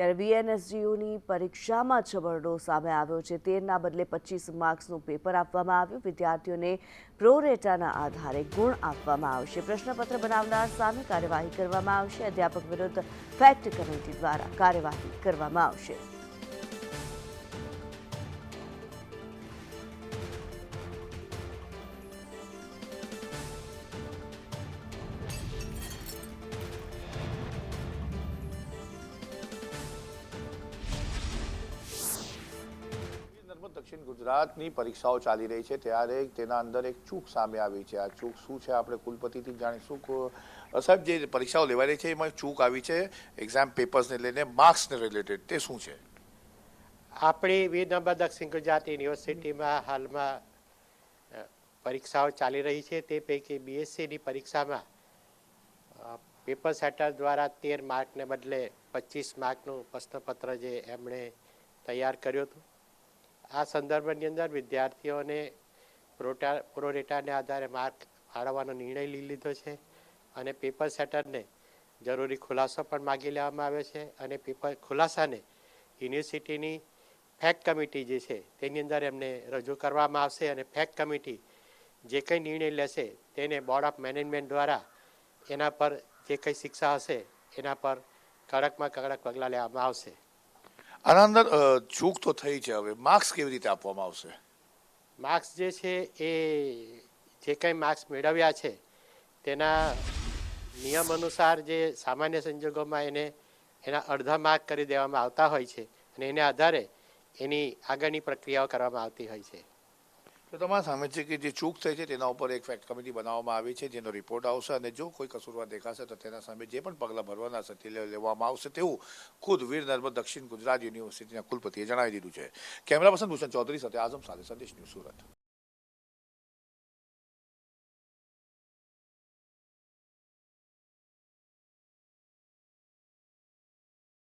ત્યારે વીએનએસજીયુની પરીક્ષામાં છબરડો સામે આવ્યો છે। 13ના બદલે 25 માર્ક્સનું પેપર આપવામાં આવ્યું। વિદ્યાર્થીઓને પ્રોરેટાના આધારે ગુણ આપવામાં આવશે। પ્રશ્નપત્ર બનાવનાર સામે કાર્યવાહી કરવામાં આવશે। અધ્યાપક વિરુદ્ધ ફેક્ટ કમિટી દ્વારા કાર્યવાહી કરવામાં આવશે। દક્ષિણ ગુજરાતની પરીક્ષાઓ ચાલી રહી છે ત્યારે તેના અંદર એક ચૂક સામે આવી છે। આ ચૂક શું છે આપણે કુલપતિથી જાણીશું। સાહેબ, જે પરીક્ષાઓ લેવાઈ રહી છે એમાં ચૂક આવી છે એક્ઝામ પેપર્સને લઈને, માર્ક્સને રિલેટેડ, તે શું છે? આપણી વીરનર્મદ દક્ષિણ ગુજરાત યુનિવર્સિટીમાં હાલમાં પરીક્ષાઓ ચાલી રહી છે। તે પૈકી બીએસસીની પરીક્ષામાં પેપર સેટર દ્વારા 13 માર્કને બદલે 25 માર્કનું પ્રશ્નપત્ર જે એમણે તૈયાર કર્યું હતું, આ સંદર્ભની અંદર વિદ્યાર્થીઓને પ્રોરેટાને આધારે માર્ક ફાળવવાનો નિર્ણય લઈ લીધો છે અને પેપર સેટરને જરૂરી ખુલાસો પણ માગી લેવામાં આવ્યો છે અને પેપર ખુલાસાને યુનિવર્સિટીની ફેક્ટ કમિટી જે છે તેની અંદર એમને રજૂ કરવામાં આવશે અને ફેક્ટ કમિટી જે કંઈ નિર્ણય લેશે તેને બોર્ડ ઓફ મેનેજમેન્ટ દ્વારા એના પર જે કંઈ શિક્ષા હશે એના પર કડકમાં કડક પગલાં લેવામાં આવશે। આના અંદર ચૂક તો થઈ છે, હવે માર્ક્સ કેવી રીતે આપવામાં આવશે? માર્ક્સ જે છે એ જે કંઈ માર્ક્સ મેળવ્યા છે તેના નિયમ અનુસાર જે સામાન્ય સંજોગોમાં એના અડધા માર્ક કરી દેવામાં આવતા હોય છે અને એને આધારે એની આગળની પ્રક્રિયાઓ કરવામાં આવતી હોય છે। તો તમારા સામે છે કે જે ચૂક થઈ છે તેના ઉપર એક ફેક્ટ કમિટી બનાવવામાં આવી છે, જેનો રિપોર્ટ આવશે અને જો કોઈ કસૂરવાર દેખાશે તો તેના સામે જે પણ પગલાં ભરવાના છે તે લેવામાં આવશે તેવું ખુદ વીરનર્મદ દક્ષિણ ગુજરાત યુનિવર્સિટીના કુલપતિએ જણાવી દીધું છે। કેમેરા પર્સન ભૂષણ ચૌધરી સાથે આઝમ સાથે સંદેશ ન્યૂઝ, સુરત।